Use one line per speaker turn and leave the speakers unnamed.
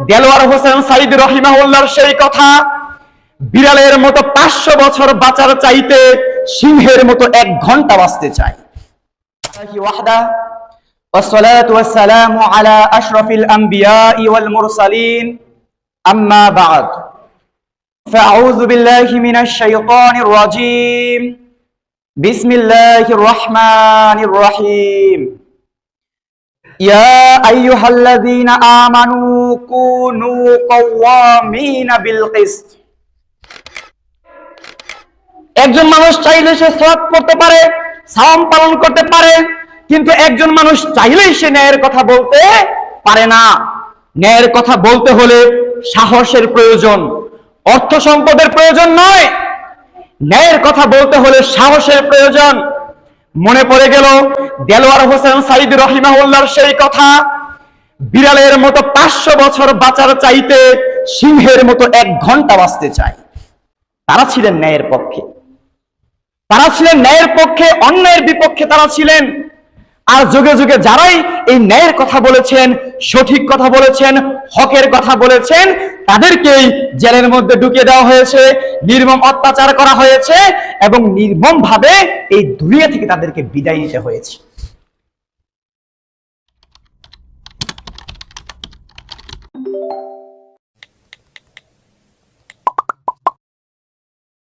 দেলোয়ার হোসেন সাইদ রাহিমাহুল্লাহর সেই কথা, বিড়ালের মতো 500 বছর বাঁচার চাইতে সিংহের মতো 1 ঘন্টা বাঁচতে চায়। والصلاة والسلام على أشرف الأنبياء والمرسلين أما بعد فأعوذ بالله من الشيطان الرجيم بسم الله الرحمن الرحيم يا أيها الذين آمنوا كونوا قوامين بالقسط। একজন মানুষ চাইলে সে সালাত পড়তে পারে, সাওম পালন করতে পারে, কিন্তু একজন মানুষ চাইলেই সে ন্যায়ের কথা বলতে পারে না। ন্যায়ের কথা বলতে হলে সাহসের প্রয়োজন, অর্থ সম্পদের প্রয়োজন নয়। ন্যায়ের কথা বলতে হলে সাহসের প্রয়োজন। মনে পড়ে গেল দেলোয়ার হোসেন সাইদ রাহিমাহুল্লাহর সেই কথা, বিড়ালের মতো 500 বছর বাঁচার চাইতে সিংহের মতো 1 ঘন্টা বাঁচতে চায়। তারা ছিলেন ন্যায়ের পক্ষে, তারা ছিলেন ন্যায়ের পক্ষে, অন্যায়ের বিপক্ষে তারা ছিলেন। আর যুগে যুগে যারাই এই ন্যায়ের কথা বলেছেন, সঠিক কথা বলেছেন, হকের কথা বলেছেন, তাদেরকেই জেলের মধ্যে ঢুকিয়ে দেওয়া হয়েছে, নির্মম অত্যাচার করা হয়েছে এবং নির্মম ভাবে এই দুনিয়া থেকে তাদেরকে বিদায় নিতে হয়েছে।